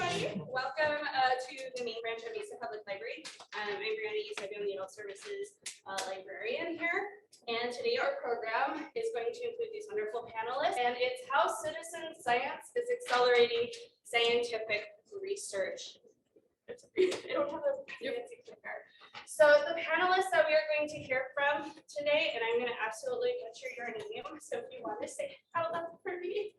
everybody. Welcome to the main branch of Mesa Public Library. I'm Brianna Eusebio, the Adult Services librarian here. And today our program is going to include these wonderful panelists, and it's how citizen science is accelerating scientific research. I don't have a fancy clicker. So the panelists that we are going to hear from today, and I'm going to absolutely butcher your name, so if you want to say it out loud for me.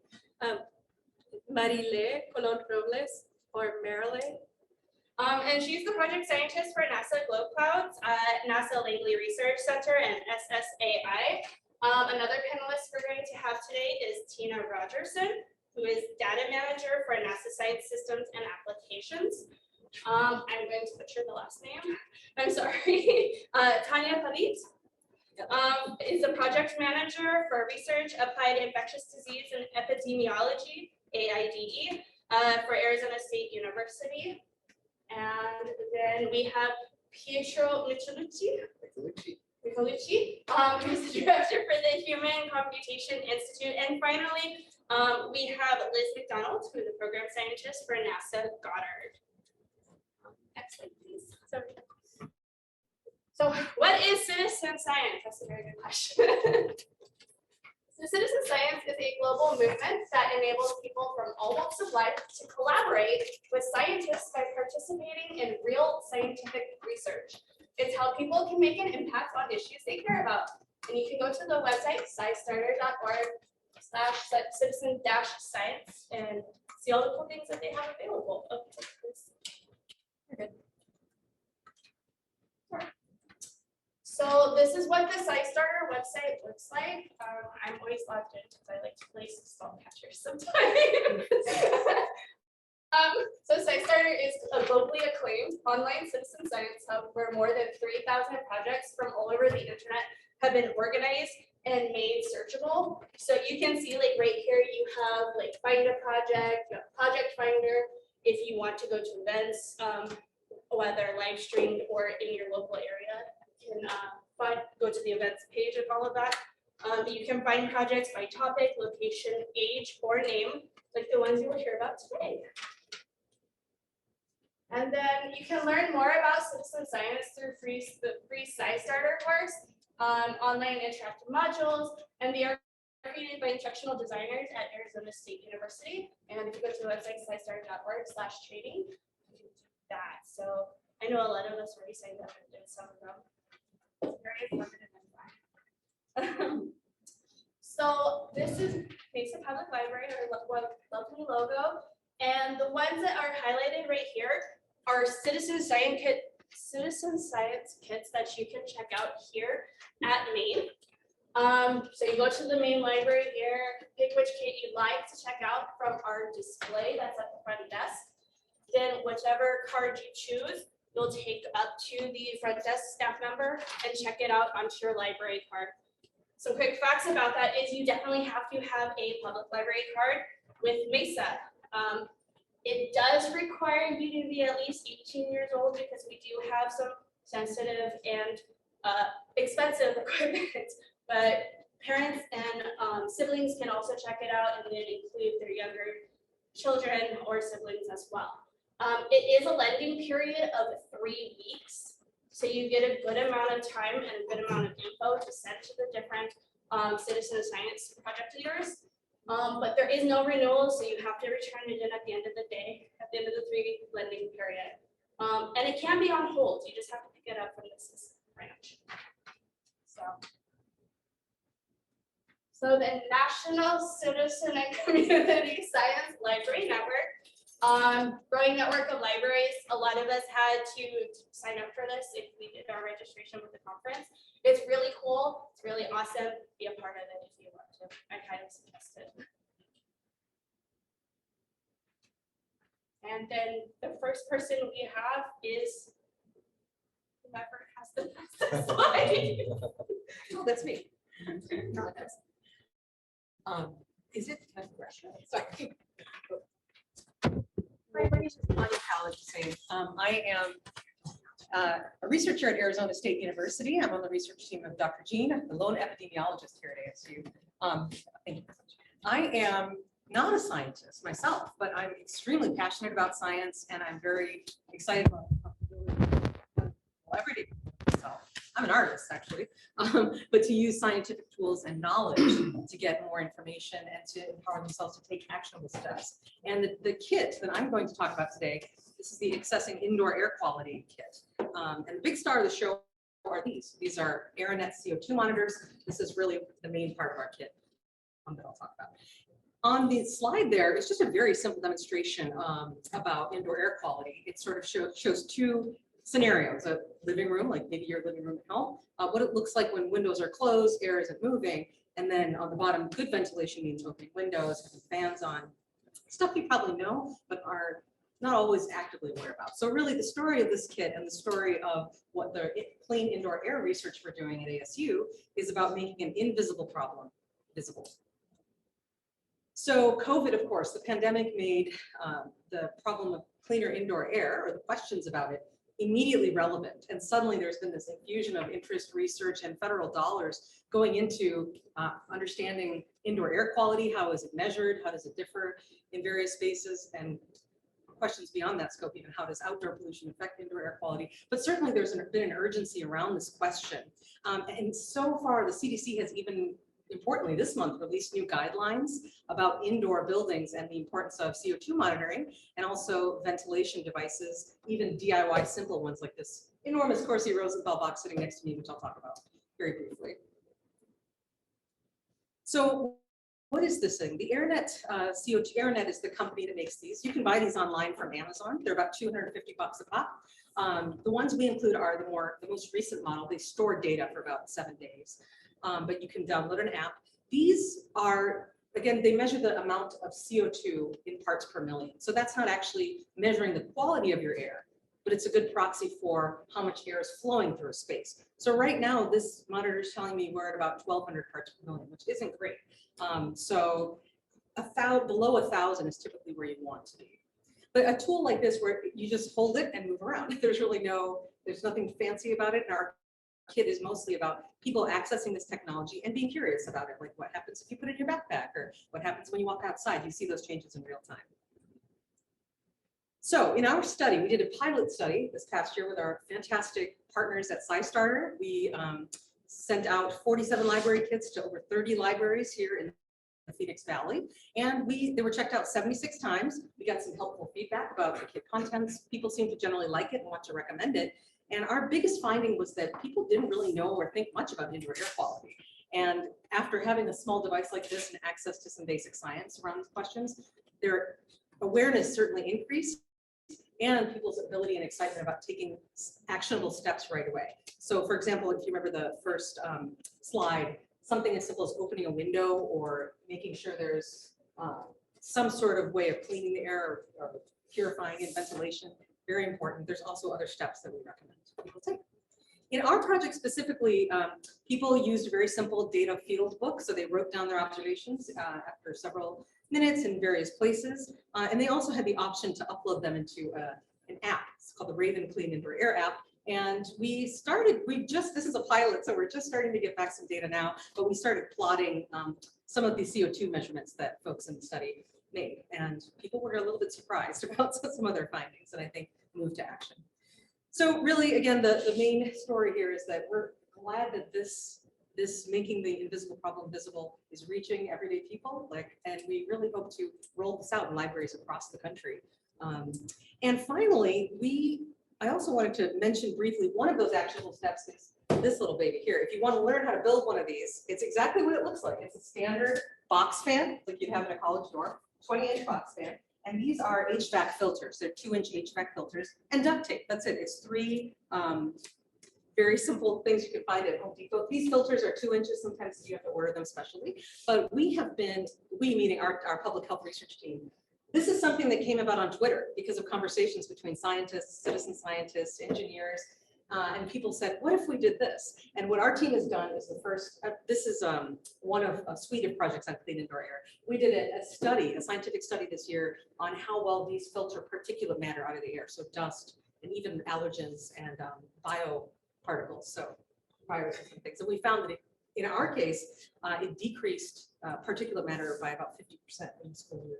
Marile Colon Robles, or Marile. And she's the project scientist for NASA Globe Clouds at NASA Langley Research Center and SSAI. Another panelist we're going to have today is Tina Rogerson, who is data manager for NASA Science Systems and Applications. I'm going to butcher the last name. I'm sorry. Tanya Palit is a project manager for research applied infectious disease and epidemiology, AIDE, for Arizona State University. And then we have Pietro Michelucci, who's the director for the Human Computation Institute. And finally, we have Liz McDonald, who is a program scientist for NASA Goddard. Next slide, please. So what is citizen science? That's a very good question. So citizen science is a global movement that enables people from all walks of life to collaborate with scientists by participating in real scientific research. It's how people can make an impact on issues they care about. And you can go to the website scistarter.org/citizen-science and see all the cool things that they have available. Okay, good. So this is what the SciStarter website looks like. I'm always logged in because I like to play some catchers sometimes. So SciStarter is a globally acclaimed online citizen science hub where more than 3,000 projects from all over the internet have been organized and made searchable. So you can see like right here, you have like find a project, you have project finder. If you want to go to events, whether live streamed or in your local area, you can go to the events page and all of that. You can find projects by topic, location, age, or name, like the ones you will hear about today. And then you can learn more about citizen science through the free SciStarter course, online interactive modules, and they are created by instructional designers at Arizona State University. And if you go to the website scistarter.org/training, you can do that. So I know a lot of us already signed up and did some of them. Very informative and fun. So this is Mesa Public Library, our lovely logo. And the ones that are highlighted right here are citizen science kits that you can check out here at Maine. So you go to the main library here, pick which kit you'd like to check out from our display that's at the front desk. Then whichever card you choose, you'll take up to the front desk staff member and check it out onto your library card. Some quick facts about that is you definitely have to have a public library card with Mesa. It does require you to be at least 18 years old because we do have some sensitive and expensive equipment, but parents and siblings can also check it out and then include their younger children or siblings as well. It is a lending period of 3 weeks, so you get a good amount of time and a good amount of info to send to the different citizen science project leaders. But there is no renewal, so you have to return it in at the end of the day, at the end of the 3-week lending period. And it can be on hold. You just have to pick it up from the system branch. So the National Citizen and Community Science Library Network, growing network of libraries. A lot of us had to sign up for this if we did our registration with the conference. It's really cool. It's really awesome. Be a part of it if you want to. I kind of suggest it. And then the first person we have is whoever has the best slide. Oh, that's me. Not us. Is it? Sorry. My name is Monica College. I am a researcher at Arizona State University. I'm on the research team of Dr. Jean, the lone epidemiologist here at ASU. Thank you very much. I am not a scientist myself, but I'm extremely passionate about science and I'm very excited about the possibility of everyday myself. I'm an artist actually, but to use scientific tools and knowledge to get more information and to empower themselves to take actionable steps. And the kit that I'm going to talk about today, this is the Accessing Indoor Air Quality Kit. And the big star of the show are these. These are Aeronet CO2 monitors. This is really the main part of our kit that I'll talk about. On the slide there, it's just a very simple demonstration about indoor air quality. It sort of shows two scenarios: a living room, like maybe your living room at home, what it looks like when windows are closed, air isn't moving, and then on the bottom, good ventilation means opening windows, having fans on, stuff you probably know, but are not always actively aware about. So really the story of this kit and the story of what the clean indoor air research we're doing at ASU is about making an invisible problem visible. So COVID, of course, the pandemic made the problem of cleaner indoor air, or the questions about it, immediately relevant. And suddenly there's been this infusion of interest, research, and federal dollars going into understanding indoor air quality. How is it measured? How does it differ in various spaces? And questions beyond that scope, even how does outdoor pollution affect indoor air quality? But certainly there's been an urgency around this question. And so far, the CDC has even, importantly, this month released new guidelines about indoor buildings and the importance of CO2 monitoring and also ventilation devices, even DIY simple ones like this enormous Corsi Rosenthal box sitting next to me, which I'll talk about very briefly. So what is this thing? The Aeronet CO2, Aeronet is the company that makes these. You can buy these online from Amazon. They're about $250 a pop. The ones we include are the most recent model. They store data for about 7 days. But you can download an app. These are, again, they measure the amount of CO2 in parts per million. So that's not actually measuring the quality of your air, but it's a good proxy for how much air is flowing through a space. So right now, this monitor is telling me we're at about 1,200 parts per million, which isn't great. So below 1,000 is typically where you want to be. But a tool like this, where you just hold it and move around, there's nothing fancy about it. And our kit is mostly about people accessing this technology and being curious about it. Like what happens if you put it in your backpack, or what happens when you walk outside, you see those changes in real time. So in our study, we did a pilot study this past year with our fantastic partners at SciStarter. We sent out 47 library kits to over 30 libraries here in the Phoenix Valley. And they were checked out 76 times. We got some helpful feedback about the kit contents. People seem to generally like it and want to recommend it. And our biggest finding was that people didn't really know or think much about indoor air quality. And after having a small device like this and access to some basic science around these questions, their awareness certainly increased, and people's ability and excitement about taking actionable steps right away. So for example, if you remember the first slide, something as simple as opening a window or making sure there's some sort of way of cleaning the air or purifying and ventilation, very important. There's also other steps that we recommend people take. In our project specifically, people used a very simple data field book. So they wrote down their observations after several minutes in various places. And they also had the option to upload them into an app. It's called the Raven Clean Indoor Air app. And this is a pilot, so we're just starting to get back some data now, but we started plotting some of the CO2 measurements that folks in the study made. And people were a little bit surprised about some of their findings, and I think moved to action. So really, again, the main story here is that we're glad that this making the invisible problem visible is reaching everyday people, and we really hope to roll this out in libraries across the country. And finally, I also wanted to mention briefly, one of those actionable steps is this little baby here. If you want to learn how to build one of these, it's exactly what it looks like. It's a standard box fan, like you'd have in a college dorm, 20-inch box fan. And these are HVAC filters. They're 2-inch HVAC filters and duct tape. That's it. It's 3 very simple things you can find at Home Depot. These filters are 2 inches. Sometimes you have to order them specially. But we meaning our public health research team, this is something that came about on Twitter because of conversations between scientists, citizen scientists, engineers, and people said, what if we did this? And what our team has done is this is one of a suite of projects on clean indoor air. We did a scientific study this year on how well these filter particulate matter out of the air. So dust and even allergens and bioparticles, so viruses and things. And we found that in our case, it decreased particulate matter by about 50% in the school we were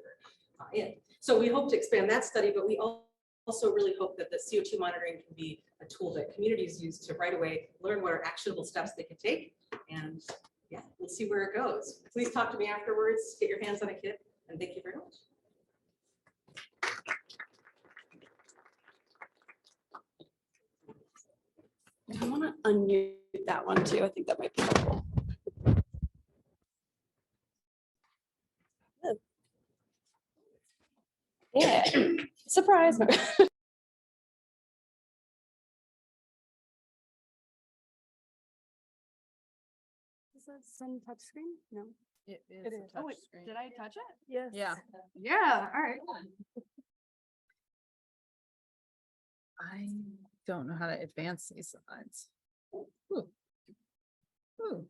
in. So we hope to expand that study, but we also really hope that the CO2 monitoring can be a tool that communities use to right away learn what are actionable steps they can take. And yeah, we'll see where it goes. Please talk to me afterwards, get your hands on a kit, and thank you very much. I want to unmute that one too. I think that might be helpful. Yeah, surprise. Is that some touch screen? No. It is. It a is. Oh, wait, touch screen. did I touch it? Yes. Yeah. Yeah, all right. I don't know how to advance these slides. Ooh. Ooh.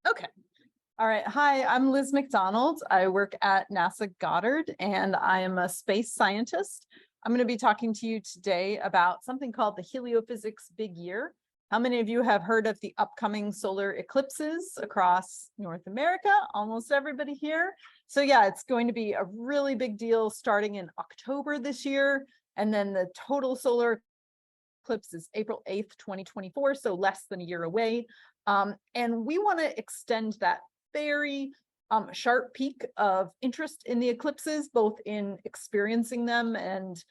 Okay. All right. Hi, I'm Liz McDonald. I work at NASA Goddard and I am a space scientist. I'm going to be talking to you today about something called the Heliophysics Big Year. How many of you have heard of the upcoming solar eclipses across North America? Almost everybody here. So yeah, it's going to be a really big deal starting in October this year. And then the total solar eclipse is April 8th, 2024, so less than a year away. And we want to extend that very sharp peak of interest in the eclipses, both in experiencing them and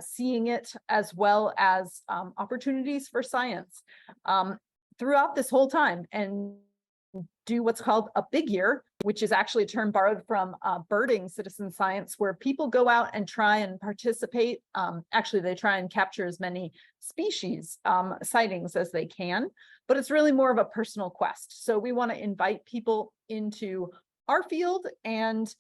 seeing it, as well as opportunities for science throughout this whole time, and do what's called a big year, which is actually a term borrowed from birding citizen science, where people go out and try and participate. Actually, they try and capture as many species sightings as they can, but it's really more of a personal quest. So we want to invite people into our field, and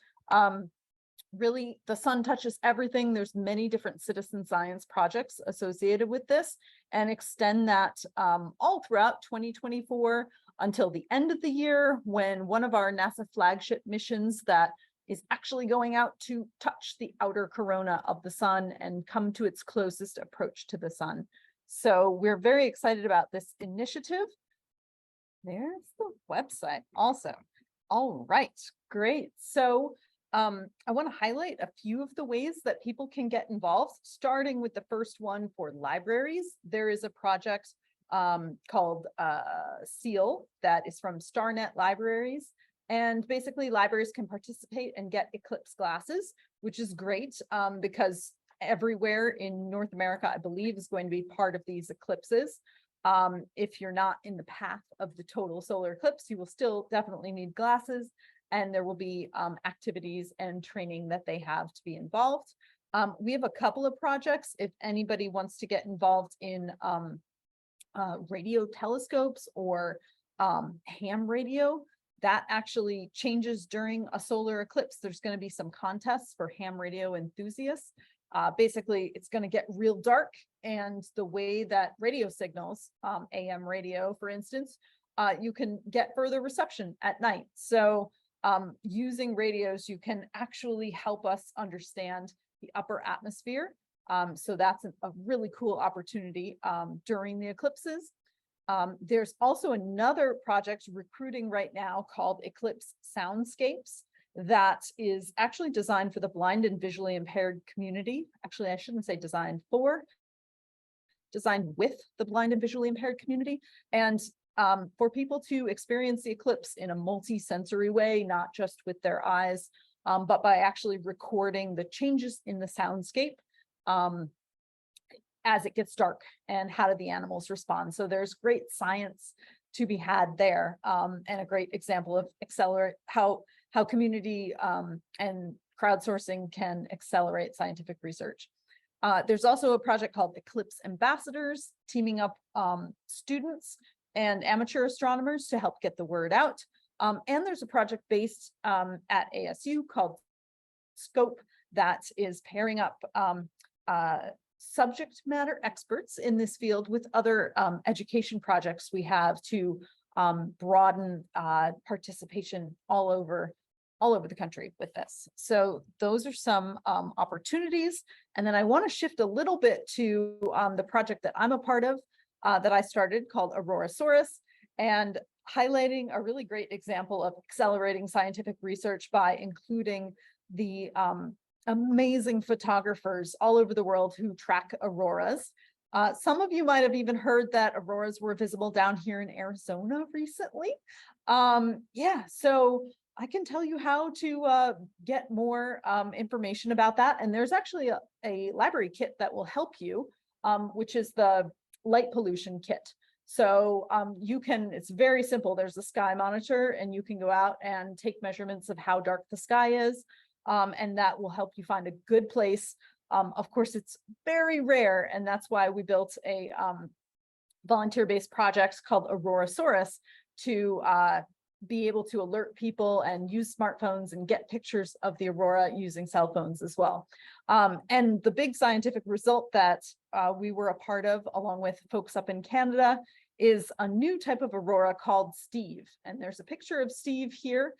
really the sun touches everything. There's many different citizen science projects associated with this, and extend that all throughout 2024 until the end of the year, when one of our NASA flagship missions that is actually going out to touch the outer corona of the sun and come to its closest approach to the sun. So we're very excited about this initiative. There's the website also. All right, great. So I want to highlight a few of the ways that people can get involved, starting with the first one for libraries. There is a project called SEAL that is from StarNet Libraries. And basically libraries can participate and get eclipse glasses, which is great because everywhere in North America, I believe, is going to be part of these eclipses. If you're not in the path of the total solar eclipse, you will still definitely need glasses, and there will be activities and training that they have to be involved. We have a couple of projects if anybody wants to get involved in radio telescopes or ham radio. That actually changes during a solar eclipse. There's going to be some contests for ham radio enthusiasts. Basically, it's going to get real dark, and the way that radio signals, AM radio, for instance, you can get further reception at night. So using radios, you can actually help us understand the upper atmosphere. So that's a really cool opportunity during the eclipses. There's also another project recruiting right now called Eclipse Soundscapes that is actually designed for the blind and visually impaired community. Actually, I shouldn't say designed for, designed with the blind and visually impaired community. And for people to experience the eclipse in a multi-sensory way, not just with their eyes, but by actually recording the changes in the soundscape as it gets dark, and how do the animals respond. So there's great science to be had there, and a great example of accelerate how community and crowdsourcing can accelerate scientific research. There's also a project called Eclipse Ambassadors, teaming up students and amateur astronomers to help get the word out. And there's a project based at ASU called Scope that is pairing up subject matter experts in this field with other education projects we have to broaden participation all over the country with this. So those are some opportunities. And then I want to shift a little bit to the project that I'm a part of that I started called Aurorasaurus. And highlighting a really great example of accelerating scientific research by including the amazing photographers all over the world who track auroras. Some of you might have even heard that auroras were visible down here in Arizona recently. Yeah, so I can tell you how to get more information about that. And there's actually a library kit that will help you, which is the light pollution kit. So you can, it's very simple. There's a sky monitor and you can go out and take measurements of how dark the sky is. And that will help you find a good place. Of course, it's very rare, and that's why we built a volunteer-based project called Aurorasaurus to be able to alert people and use smartphones and get pictures of the aurora using cell phones as well. And the big scientific result that we were a part of, along with folks up in Canada, is a new type of aurora called Steve. And there's a picture of Steve here.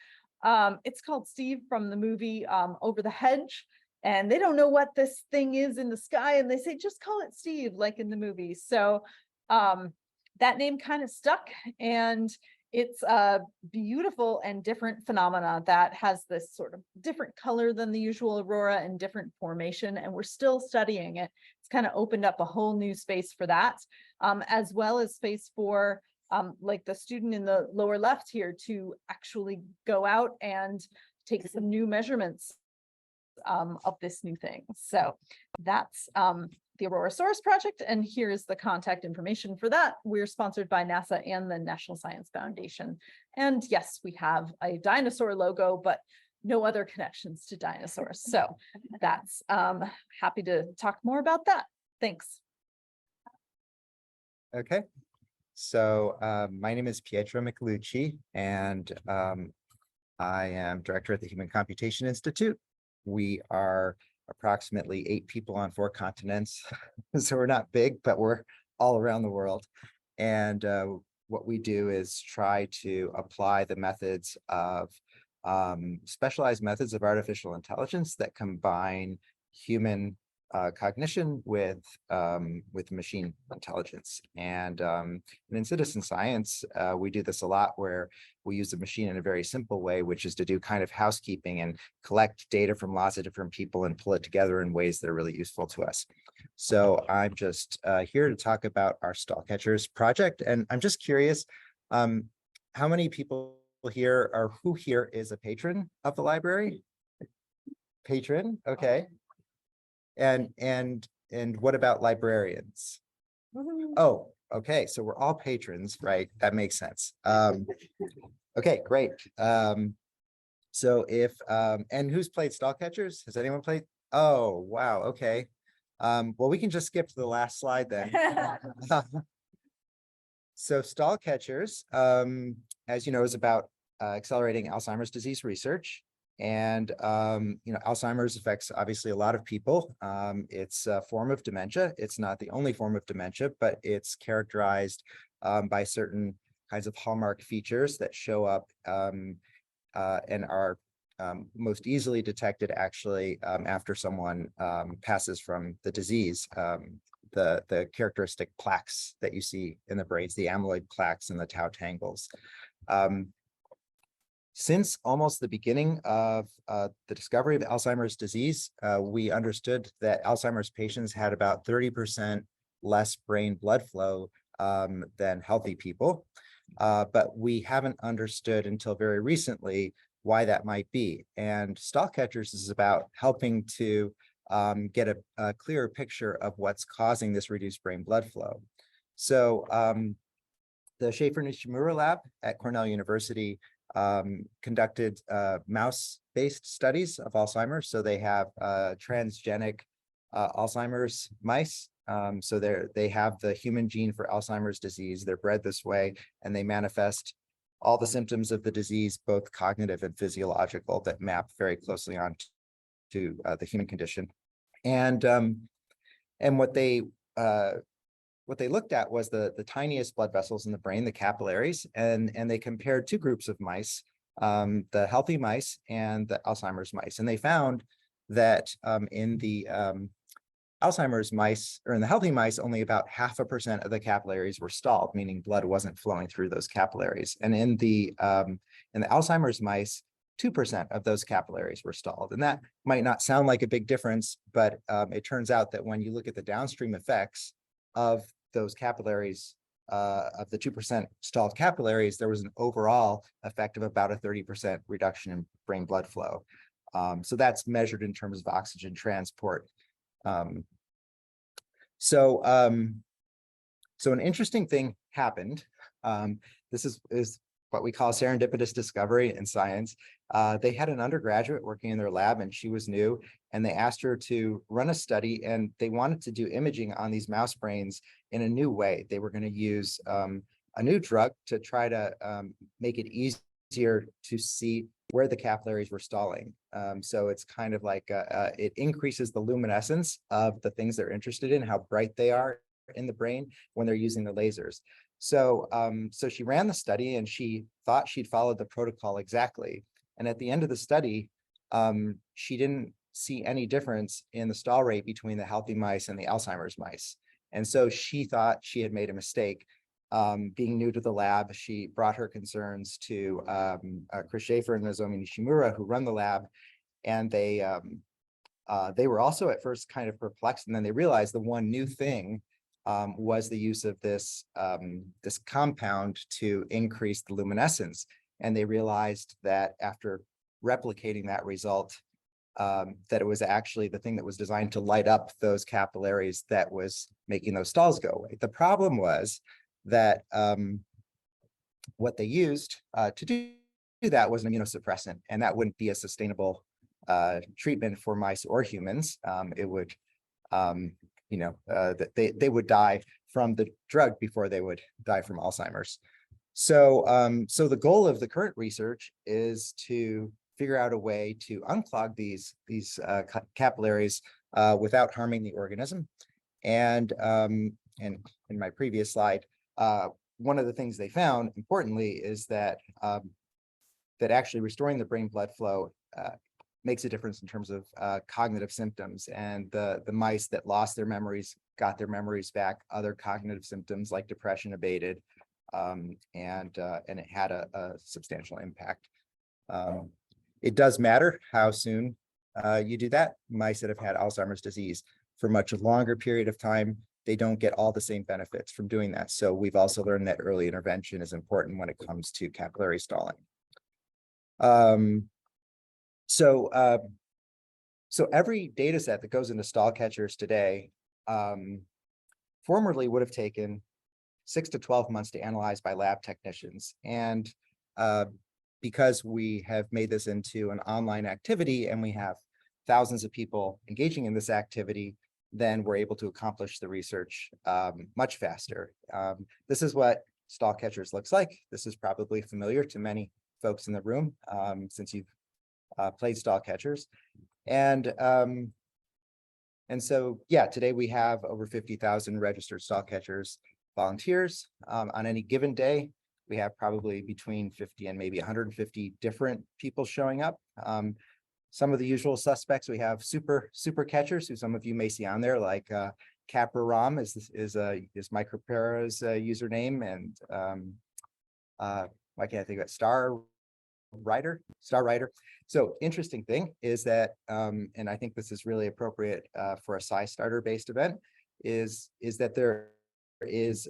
It's called Steve from the movie Over the Hedge. And they don't know what this thing is in the sky. And they say, just call it Steve, like in the movie. So that name kind of stuck. And it's a beautiful and different phenomena that has this sort of different color than the usual aurora and different formation. And we're still studying it. It's kind of opened up a whole new space for that, as well as space for like the student in the lower left here to actually go out and take some new measurements of this new thing. So that's the Aurorasaurus project. And here's the contact information for that. We're sponsored by NASA and the National Science Foundation. And yes, we have a dinosaur logo, but no other connections to dinosaurs. So that's happy to talk more about that. Thanks. Okay, so my name is Pietro Michelucci, and I am director at the Human Computation Institute. We are approximately 8 people on 4 continents, so we're not big, but we're all around the world. And what we do is try to apply the methods of specialized methods of artificial intelligence that combine human cognition with machine intelligence. And in citizen science, we do this a lot, where we use the machine in a very simple way, which is to do kind of housekeeping and collect data from lots of different people and pull it together in ways that are really useful to us. So I'm just here to talk about our Stall Catchers project. And I'm just curious, how many people here, or who here is a patron of the library? Patron, okay. And what about librarians? Oh, okay, so we're all patrons, right? That makes sense. Okay, great. So if and who's played Stall Catchers? Has anyone played? Oh, wow, okay. Well, we can just skip to the last slide then. So Stall Catchers, as you know, is about accelerating Alzheimer's disease research. And, you know, Alzheimer's affects obviously a lot of people. It's a form of dementia. It's not the only form of dementia, but it's characterized by certain kinds of hallmark features that show up and are most easily detected actually after someone passes from the disease. The characteristic plaques that you see in the brains, the amyloid plaques and the tau tangles. Since almost the beginning of the discovery of Alzheimer's disease, we understood that Alzheimer's patients had about 30% less brain blood flow than healthy people. But we haven't understood until very recently why that might be. And Stall Catchers is about helping to get a clearer picture of what's causing this reduced brain blood flow. So the Schaefer Nishimura lab at Cornell University conducted mouse-based studies of Alzheimer's. So they have transgenic Alzheimer's mice. So they have the human gene for Alzheimer's disease. They're bred this way, and they manifest all the symptoms of the disease, both cognitive and physiological, that map very closely on to the human condition. And what they looked at was the tiniest blood vessels in the brain, the capillaries, and they compared 2 groups of mice, the healthy mice and the Alzheimer's mice. And they found that in the Alzheimer's mice, or in the healthy mice, only about 0.5% of the capillaries were stalled, meaning blood wasn't flowing through those capillaries. And in the Alzheimer's mice, 2% of those capillaries were stalled. And that might not sound like a big difference, but it turns out that when you look at the downstream effects of those capillaries, of the 2% stalled capillaries, there was an overall effect of about a 30% reduction in brain blood flow. So that's measured in terms of oxygen transport. So an interesting thing happened. This is what we call serendipitous discovery in science. They had an undergraduate working in their lab, and she was new, and they asked her to run a study, and they wanted to do imaging on these mouse brains in a new way. They were going to use a new drug to try to make it easier to see where the capillaries were stalling. So it's kind of like it increases the luminescence of the things they're interested in, how bright they are in the brain when they're using the lasers. So she ran the study, and she thought she'd followed the protocol exactly. And at the end of the study, she didn't see any difference in the stall rate between the healthy mice and the Alzheimer's mice. And so she thought she had made a mistake. Being new to the lab, she brought her concerns to Chris Schaefer and Nozomi Nishimura, who run the lab, and they were also at first kind of perplexed, and then they realized the one new thing was the use of this compound to increase the luminescence. And they realized that after replicating that result, that it was actually the thing that was designed to light up those capillaries that was making those stalls go away. The problem was that what they used to do that was an immunosuppressant, and that wouldn't be a sustainable treatment for mice or humans. It would, they would die from the drug before they would die from Alzheimer's. So the goal of the current research is to figure out a way to unclog these capillaries without harming the organism. And in my previous slide, one of the things they found, importantly, is that that actually restoring the brain blood flow makes a difference in terms of cognitive symptoms. And the mice that lost their memories got their memories back. Other cognitive symptoms like depression abated, and it had a substantial impact. It does matter how soon you do that. Mice that have had Alzheimer's disease for much longer period of time, they don't get all the same benefits from doing that. So we've also learned that early intervention is important when it comes to capillary stalling. So every data set that goes into stall catchers today formerly would have taken 6 to 12 months to analyze by lab technicians. And because we have made this into an online activity and we have thousands of people engaging in this activity, then we're able to accomplish the research much faster. This is what stall catchers looks like. This is probably familiar to many folks in the room since you've played stall catchers. And so, yeah, today we have over 50,000 registered stall catchers volunteers. On any given day, we have probably between 50 and maybe 150 different people showing up. Some of the usual suspects, we have super catchers, who some of you may see on there, like Capra Ram is Mike Repara's username, and why can't I think of it? Star Rider. So interesting thing is that, and I think this is really appropriate for a SciStarter based event, is that there is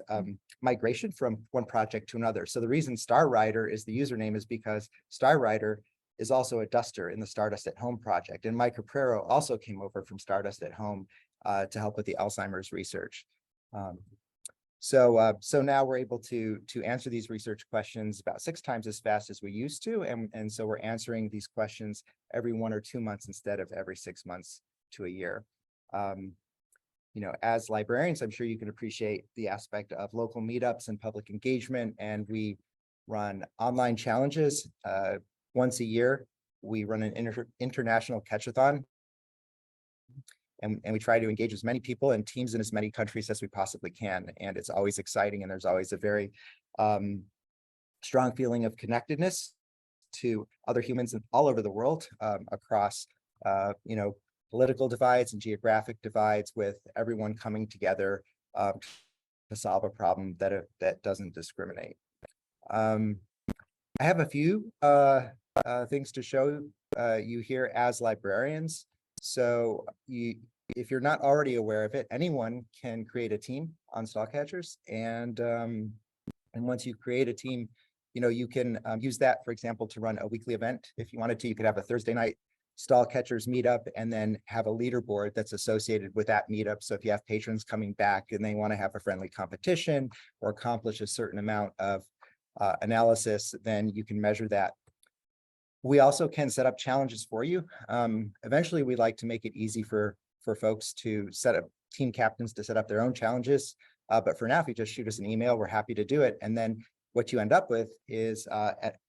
migration from one project to another. So the reason Star Rider is the username is because Star Rider is also a duster in the Stardust at Home project. And Mike Reparo also came over from Stardust at Home to help with the Alzheimer's research. So now we're able to answer these research questions about 6 times as fast as we used to. And so we're answering these questions every 1 or 2 months instead of every 6 months to a year. As librarians, I'm sure you can appreciate the aspect of local meetups and public engagement. And we run online challenges. Once a year, we run an international catch-a-thon. And we try to engage as many people and teams in as many countries as we possibly can. And it's always exciting. And there's always a very strong feeling of connectedness to other humans all over the world across, political divides and geographic divides with everyone coming together to solve a problem that doesn't discriminate. I have a few things to show you here as librarians. So if you're not already aware of it, anyone can create a team on Stallcatchers, and once you create a team, you can use that, for example, to run a weekly event. If you wanted to, you could have a Thursday night Stallcatchers meetup and then have a leaderboard that's associated with that meetup. So if you have patrons coming back and they want to have a friendly competition or accomplish a certain amount of analysis, then you can measure that. We also can set up challenges for you. Eventually, we'd like to make it easy for folks to set up, team captains to set up their own challenges. But for now, if you just shoot us an email, we're happy to do it. And then what you end up with is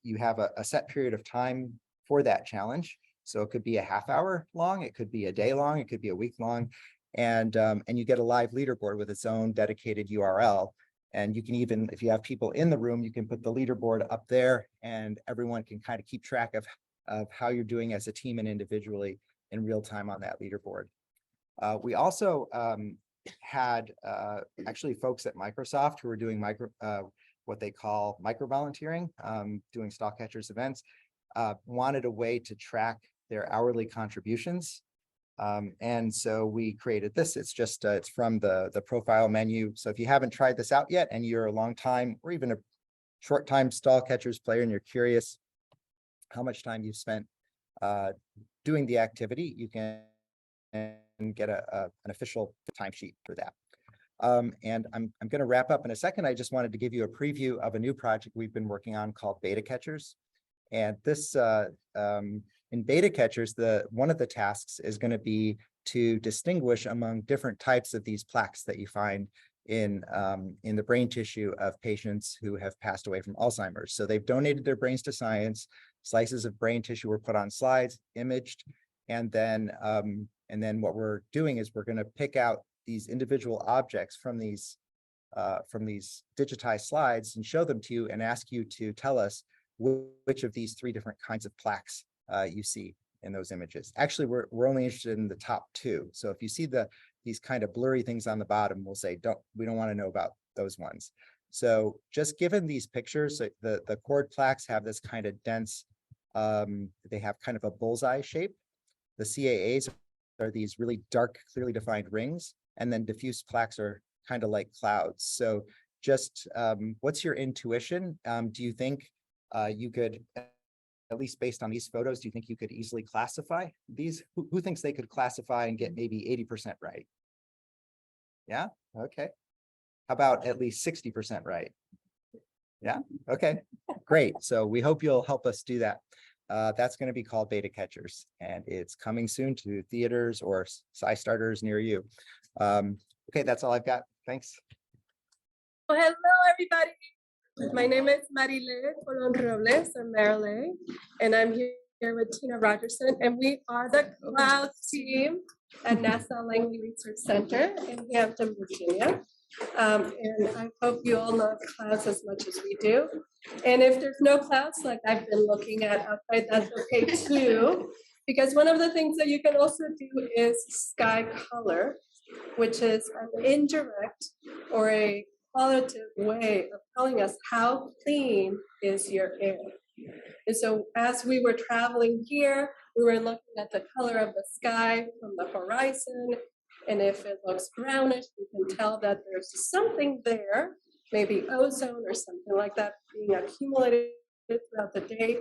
you have a set period of time for that challenge. So it could be a half hour long, it could be a day long, it could be a week long. And you get a live leaderboard with its own dedicated URL. And you can even, if you have people in the room, you can put the leaderboard up there and everyone can kind of keep track of how you're doing as a team and individually in real time on that leaderboard. We also had actually folks at Microsoft who were doing what they call micro volunteering, doing Stallcatchers events, wanted a way to track their hourly contributions. And so we created this. It's just, it's from the profile menu. So if you haven't tried this out yet and you're a long time or even a short time Stallcatchers player and you're curious how much time you've spent doing the activity, you can get an official timesheet for that. And I'm going to wrap up in a second. I just wanted to give you a preview of a new project we've been working on called Beta Catchers. And this, in Beta Catchers, one of the tasks is going to be to distinguish among different types of these plaques that you find in the brain tissue of patients who have passed away from Alzheimer's. So they've donated their brains to science. Slices of brain tissue were put on slides, imaged, and then what we're doing is we're going to pick out these individual objects from these digitized slides and show them to you and ask you to tell us which of these 3 different kinds of plaques you see in those images. Actually, we're only interested in the top 2. So if you see these kind of blurry things on the bottom, we'll say we don't want to know about those ones. So just given these pictures, the cord plaques have this kind of dense, they have kind of a bullseye shape. The CAAs are these really dark, clearly defined rings, and then diffuse plaques are kind of like clouds. So just what's your intuition? Do you think you could, at least based on these photos, do you think you could easily classify these? Who thinks they could classify and get maybe 80% right? Yeah, okay. How about at least 60% right? Yeah, okay, great. So we hope you'll help us do that. That's going to be called Beta Catchers, and it's coming soon to theaters or SciStarters near you. Okay, that's all I've got. Thanks. Well, hello, everybody. My name is Marile Colon Robles, or Marile, and I'm here with Tina Rogerson, and we are the Clouds team at NASA Langley Research Center in Hampton, Virginia. And I hope you all love clouds as much as we do. And if there's no clouds, like I've been looking at outside, that's okay too. Because one of the things that you can also do is sky color, which is an indirect or a qualitative way of telling us how clean is your air. And so as we were traveling here, we were looking at the color of the sky from the horizon. And if it looks brownish, you can tell that there's something there, maybe ozone or something like that being accumulated throughout the day.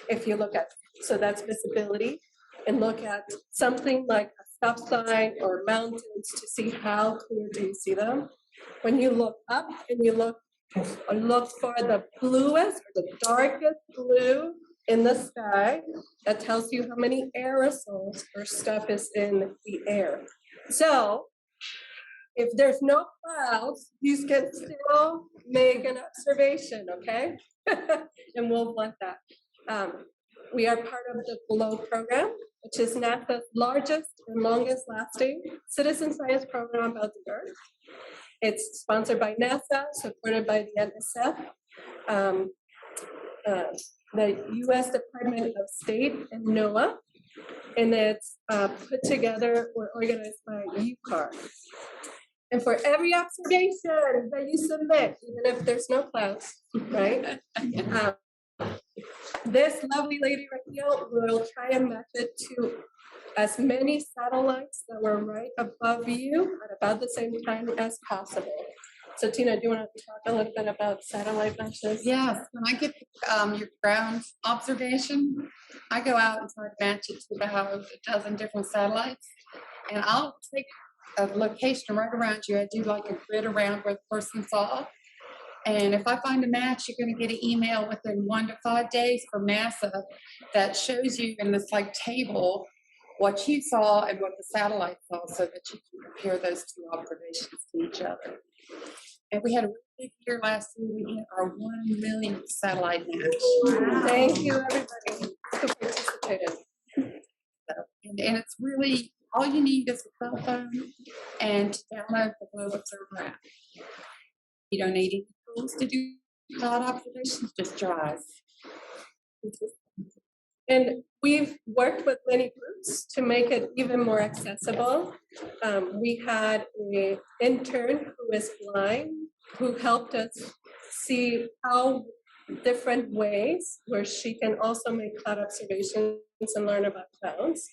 If you look at, so that's visibility, and look at something like a stop sign or mountains to see how clear do you see them. When you look up and you look for the bluest or the darkest blue in the sky, that tells you how many aerosols or stuff is in the air. So if there's no clouds, you can still make an observation, okay? And we'll want that. We are part of the GLOW program, which is NASA's largest and longest lasting citizen science program about the Earth. It's sponsored by NASA, supported by the NSF, the US Department of State, and NOAA. and it's put together or organized by UCAR. And for every observation that you submit, even if there's no clouds, right? This lovely lady right here will try and match it to as many satellites that were right above you at about the same time as possible. So Tina, do you want to talk a little bit about satellite matches? Yes, when I get your ground observation, I go out and try to match it to about a dozen different satellites. And I'll take a location right around you. I do like a grid around where the person saw. And if I find a match, you're going to get an email within 1 to 5 days from NASA that shows you in this like table what you saw and what the satellite saw so that you can compare those two observations to each other. And we had a really big year last year. We hit our 1 millionth satellite match. Thank you, everybody who participated. And it's really, all you need is a cell phone and to download the Globe Observer app. You don't need any tools to do cloud observations, just your eyes. And we've worked with many groups to make it even more accessible. We had an intern who is blind who helped us see how different ways where she can also make cloud observations and learn about clouds.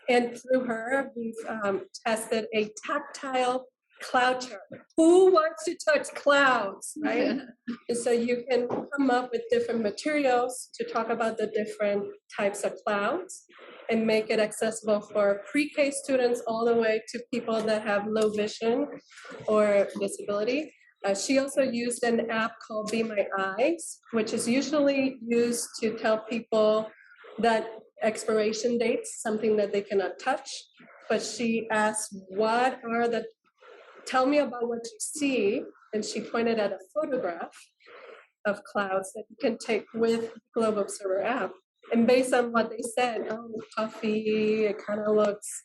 And through her, we've tested a tactile cloud chart. Who wants to touch clouds, right? And so you can come up with different materials to talk about the different types of clouds and make it accessible for pre-K students all the way to people that have low vision or disability. She also used an app called Be My Eyes, which is usually used to tell people that expiration dates, something that they cannot touch. But she asked, what are the, tell me about what you see. And she pointed at a photograph of clouds that you can take with Globe Observer app. And based on what they said, oh, puffy, it kind of looks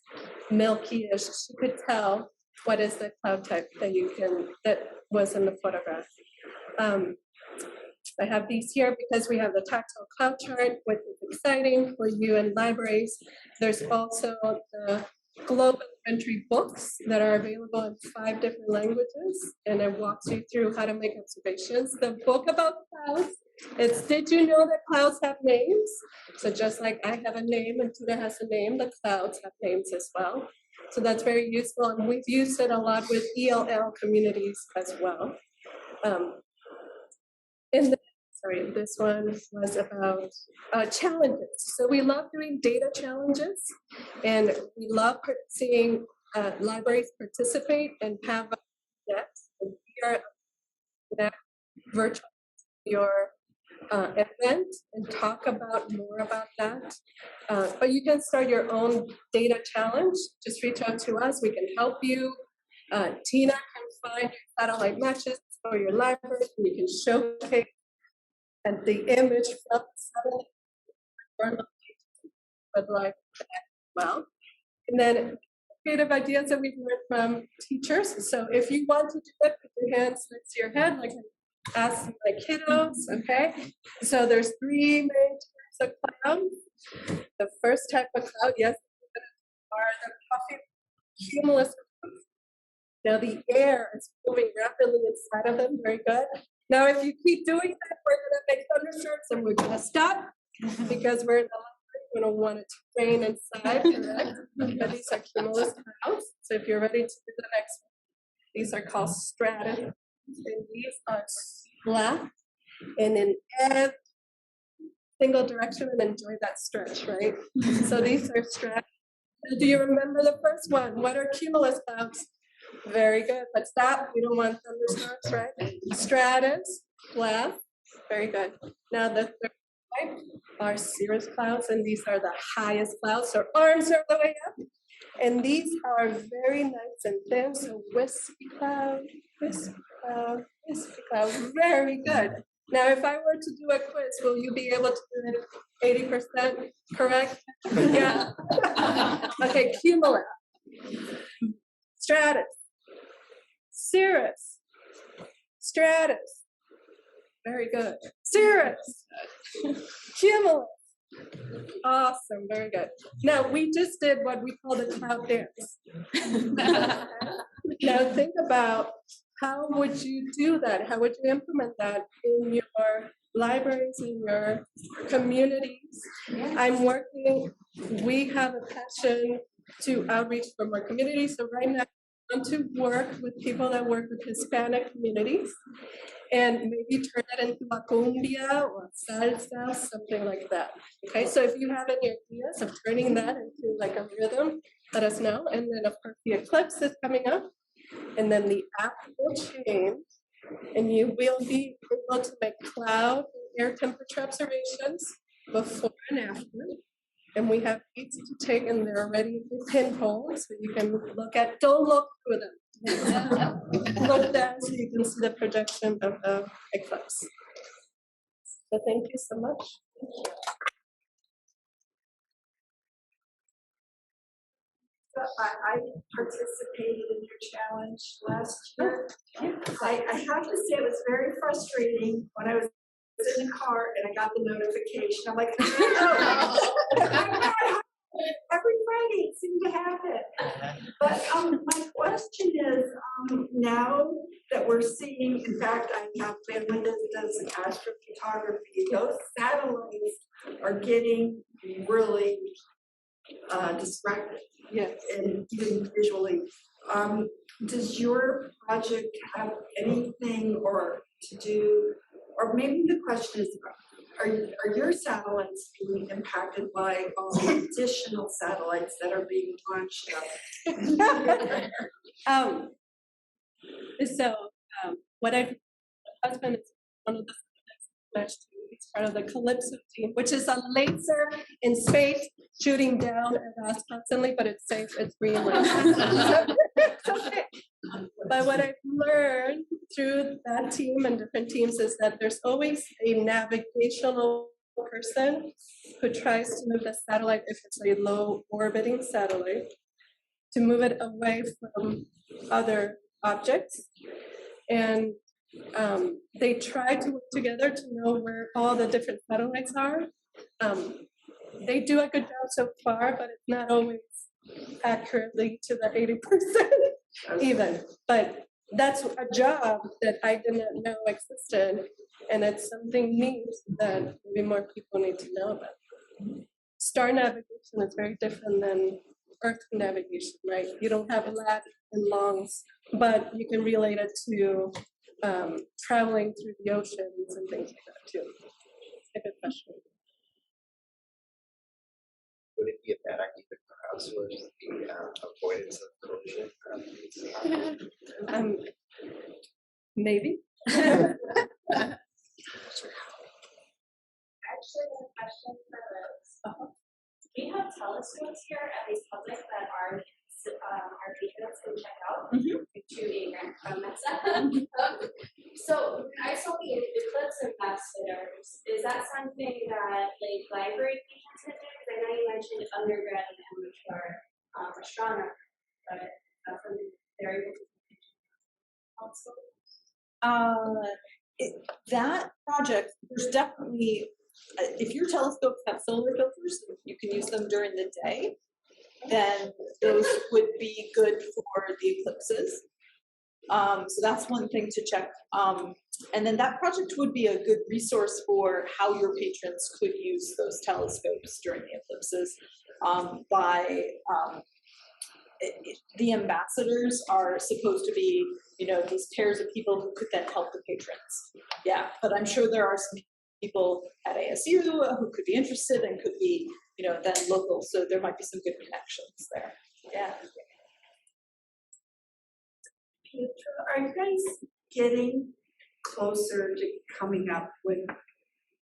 milky-ish, she could tell what is the cloud type that you can, that was in the photograph. I have these here because we have the tactile cloud chart, which is exciting for you in libraries. There's also the Globe Elementary books that are available in 5 different languages, and it walks you through how to make observations. The book about clouds, it's Did You Know That Clouds Have Names? So just like I have a name and Tuna has a name, the clouds have names as well. So that's very useful, and we've used it a lot with ELL communities as well. In the, sorry, this one was about challenges. So we love doing data challenges, and we love seeing libraries participate and have that virtual your event and talk about more about that. But you can start your own data challenge. Just reach out to us. We can help you. Tina can find your satellite matches for your library. And you can showcase and the image from the satellite but like well. And then creative ideas that we've learned from teachers. So if you want to do it, put your hands next to your head, like ask my kiddos, okay? So there's 3 main types of clouds. The first type of cloud, yes, are the puffy cumulus clouds. Now the air is moving rapidly inside of them, very good. Now if you keep doing that, we're gonna make thunderstorms and we're gonna stop because we're in the we don't want it to rain inside, correct? But these are cumulus clouds. So if you're ready to do the next one, these are called stratus. And these are flat and in every single direction, and enjoy that stretch, right? So these are stratus. Do you remember the first one? What are cumulus clouds? Very good. But stop. We don't want thunderstorms, right? Stratus, flat. Very good. Now the third type are cirrus clouds, and these are the highest clouds. So arms are the way up. And these are very nice and thin. So wispy cloud, wispy cloud, wispy cloud. Very good. Now, if I were to do a quiz, will you be able to do it 80% correct? Yeah. Okay, cumulus, stratus, cirrus, stratus. Very good. Cirrus, cumulus, Awesome, very good. Now, we just did what we call the cloud dance. Now, think about how would you do that? How would you implement that in your libraries, in your communities? We have a passion to outreach from our community. So right now, I want to work with people that work with Hispanic communities and maybe turn that into a cumbia or salsa, something like that. Okay, so if you have any ideas of turning that into like a rhythm, let us know. And then of course the eclipse is coming up, and then the app will change, and you will be able to make cloud and air temperature observations before and after. And we have each to take, and they're already pinholed, so you can look at, don't look through them. Look down so you can see the projection of the eclipse. So thank you so much. I participated in your challenge last year. I have to say it was very frustrating when I was in the car and I got the notification. I'm like, oh, every Friday it seemed to happen. But my question is, now that we're seeing, in fact, I have family that does astrophotography. Those satellites are getting really distracted. Yes. And even visually. Does your project have anything or to do, or maybe the question is, are your satellites being impacted by all the additional satellites that are being launched up? What my husband is one of the satellites to. He's part of the Calypso team, which is a laser in space shooting down at us constantly, but it's safe, it's real. It's okay. But what I've learned through that team and different teams is that there's always a navigational person who tries to move the satellite, if it's a low orbiting satellite, to move it away from other objects. And they try to work together to know where all the different satellites are. They do a good job so far, but it's not always accurately to the 80% even. But that's a job that I did not know existed, and it's something neat that maybe more people need to know about. Star navigation is very different than Earth navigation, right? You don't have lat and longs, but you can relate it to traveling through the oceans and things like that too. If it's question. Would it be a bad idea to crowdsource the avoidance of collision? Maybe. Actually, a question for Liz. We have telescopes here at least public that our patrons can check out to a grant from MESA. So I saw the Eclipse ambassadors. Is that something that like library patrons can do? Because I know you mentioned undergrad and amateur astronomer, but from their able to that project, there's definitely, if your telescopes have solar filters, you can use them during the day, then those would be good for the eclipses. So that's one thing to check. And then that project would be a good resource for how your patrons could use those telescopes during the eclipses the ambassadors are supposed to be, these pairs of people who could then help the patrons. Yeah, but I'm sure there are some people at ASU who could be interested and could be, then local. So there might be some good connections there. Yeah. Are you guys getting closer to coming up with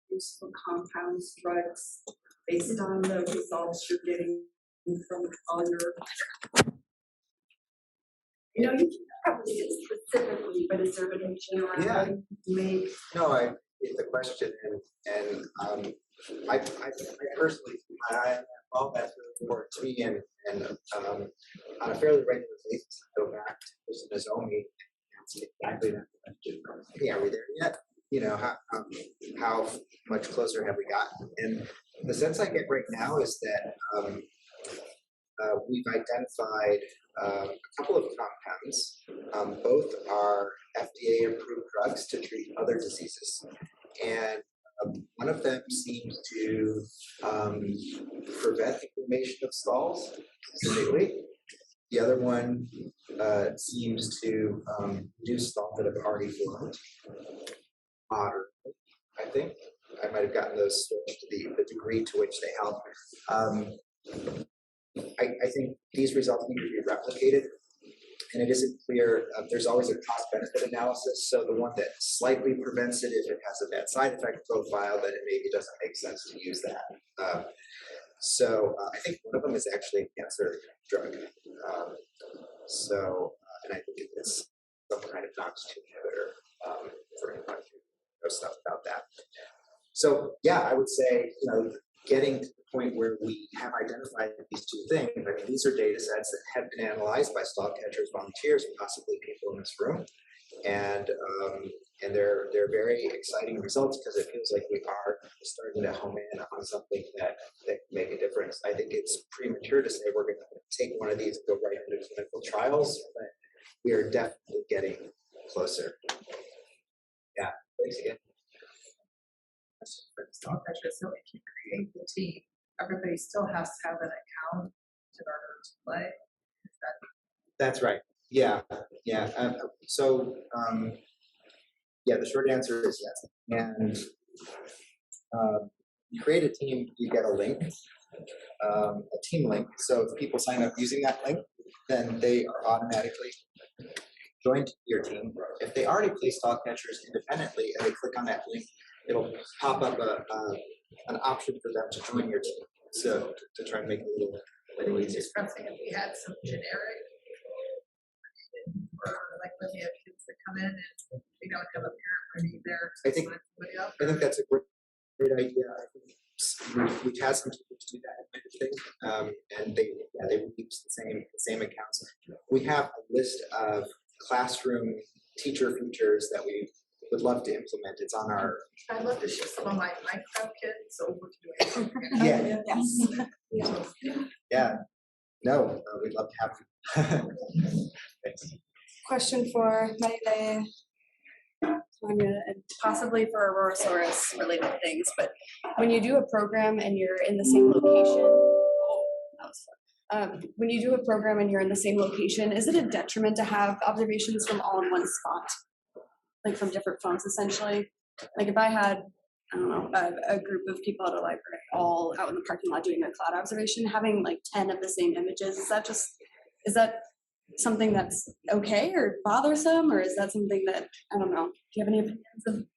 useful compounds, drugs, based on the results you're getting from all your? You can probably get specifically, but is there any general make? No, I get the question, and I personally, all that's really important to me, and on a fairly regular basis, I go back to Nozomi and see exactly that question. Hey, are we there yet? How much closer have we gotten? And The sense I get right now is that we've identified a couple of compounds. Both are FDA-approved drugs to treat other diseases. And one of them seems to prevent inflammation of stalls specifically. The other one seems to reduce stalls that have already formed moderately, I think. I might have gotten those switched to the degree to which they help. I think these results need to be replicated, and it isn't clear, there's always a cost-benefit analysis, so the one that slightly prevents it, if it has a bad side effect profile, then it maybe doesn't make sense to use that. I think one of them is actually a cancer drug. And I think it's some kind of NOX2 inhibitor for anyone who knows stuff about that. So yeah, I would say, getting to the point where we have identified these two things. I mean, these are data sets that have been analyzed by stall catchers, volunteers, and possibly people in this room. And they're very exciting results because it feels like we are starting to home in on something that can make a difference. I think it's premature to say we're going to take one of these and go right into clinical trials, but we are definitely getting closer. Yeah, thanks again. For the stall catcher, so if you create the team, everybody still has to have an account in order to play. That's right. Yeah. The short answer is yes. And you create a team, you get a link, a team link. So if people sign up using that link, then they are automatically joined your team. If they already play stall catchers independently and they click on that link, it'll pop up an option for them to join your team. So to try and make it a little easier. Just from saying if we had some generic, or like when we have kids that come in and they don't have a parent ready there. I think that's a great idea. I think we've had some teachers do that kind of thing, and they will use the same accounts. We have a list of classroom teacher features that we would love to implement. It's on our. I'd love to shift some of my micro kids over to it. Yeah. Yes. Yeah. No, we'd love to have you. Thanks. Question for Marile, Tanya, and possibly for Aurorasaurus related things, but when you do a program and you're in the same location, when you do a program and you're in the same location, is it a detriment to have observations from all in one spot? Like from different phones, essentially? Like if I had, I don't know, a group of people at a library all out in the parking lot doing a cloud observation, having like 10 of the same images, is that something that's okay or bothersome, or is that something that, I don't know, do you have any opinions of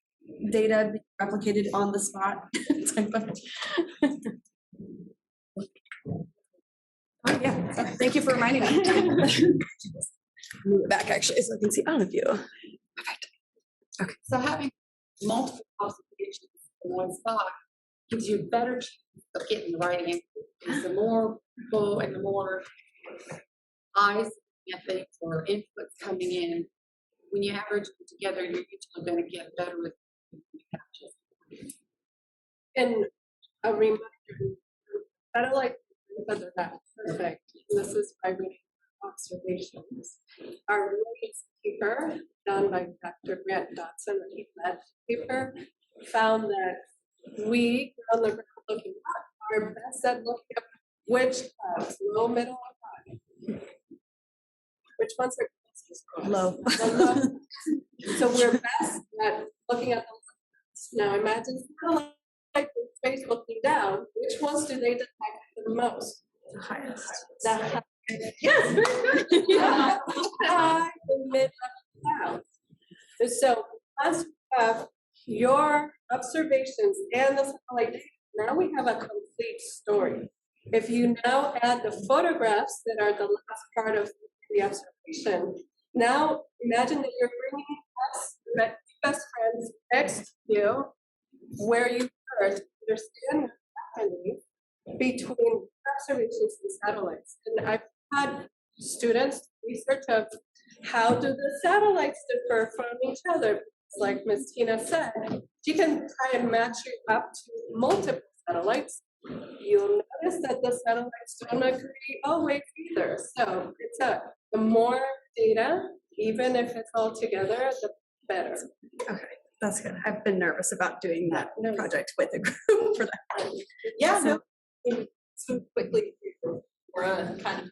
data being replicated on the spot type of? Oh, yeah, thank you for reminding me. Move it back actually so I can see all of you. Perfect. Okay. So having multiple observations in one spot gives you a better chance of getting the right answer. Because the more people and the more eyes at things or inputs coming in, when you average them together, you're usually going to get better with And a reminder, satellite methods are not perfect. This is by reading observations. Our latest paper done by Dr. Grant Dotson, that he led paper, found that we on the ground looking up are best at looking up which clouds, low, middle, or high. Which ones are Low. So we're best at looking at the clouds. Now imagine satellite in space looking down. Which ones do they detect the most? The highest. The high. Yes, very good. Yeah. High and mid clouds. And so once we have your observations and the satellite data, now we have a complete story. If you now add the photographs that are the last part of the observation, now imagine that you're bringing us, your best friends next to you, where you were to understand what's happening between observations and satellites. And I've had students research of how do the satellites differ from each other. It's like Ms. Tina said, she can try and match you up to multiple satellites you'll notice that the satellites don't agree always either. So the more data, even if it's all together, the better. Okay, that's good. I've been nervous about doing that project with a group for that. Yeah, So- no, so quickly, we're kind of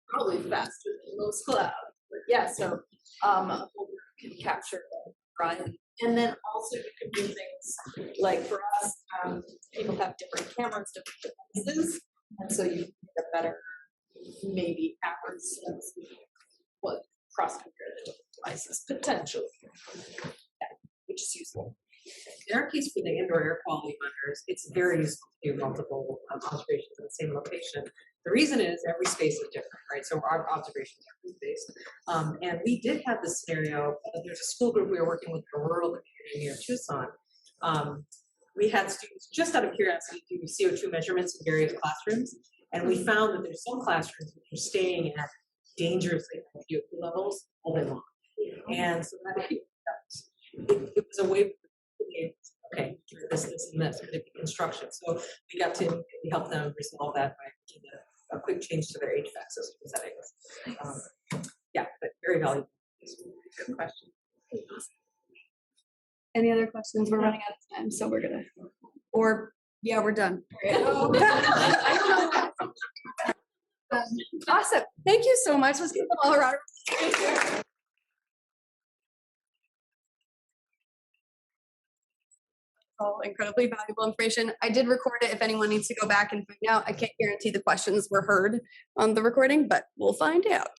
probably faster than most clouds, but yeah, so, can capture the front. And then also you can do things like for us, people have different cameras, different devices, and so you can get a better, maybe average sense of what cross compare the different devices potentially. Yeah, which is useful. In our case for the indoor air quality monitors, it's very useful to do multiple observations in the same location. The reason is every space is different, right? So our observations are space. And we did have this scenario. There's a school group we were working with in a rural community near Tucson. We had students, just out of curiosity, do CO2 measurements in various classrooms. And we found that there's some classrooms that are staying at dangerously high CO2 levels all day long. And so that it was a way for okay, this and this, with the construction. So we got to help them resolve that by making a quick change to their HVAC system settings. Yeah, but very valuable. Good question. Any other questions? We're running out of time, so we're gonna, or, yeah, we're done. Awesome. Thank you so much. Let's give them all a round. All incredibly valuable information. I did record it if anyone needs to go back and find out. I can't guarantee the questions were heard on the recording, but we'll find out.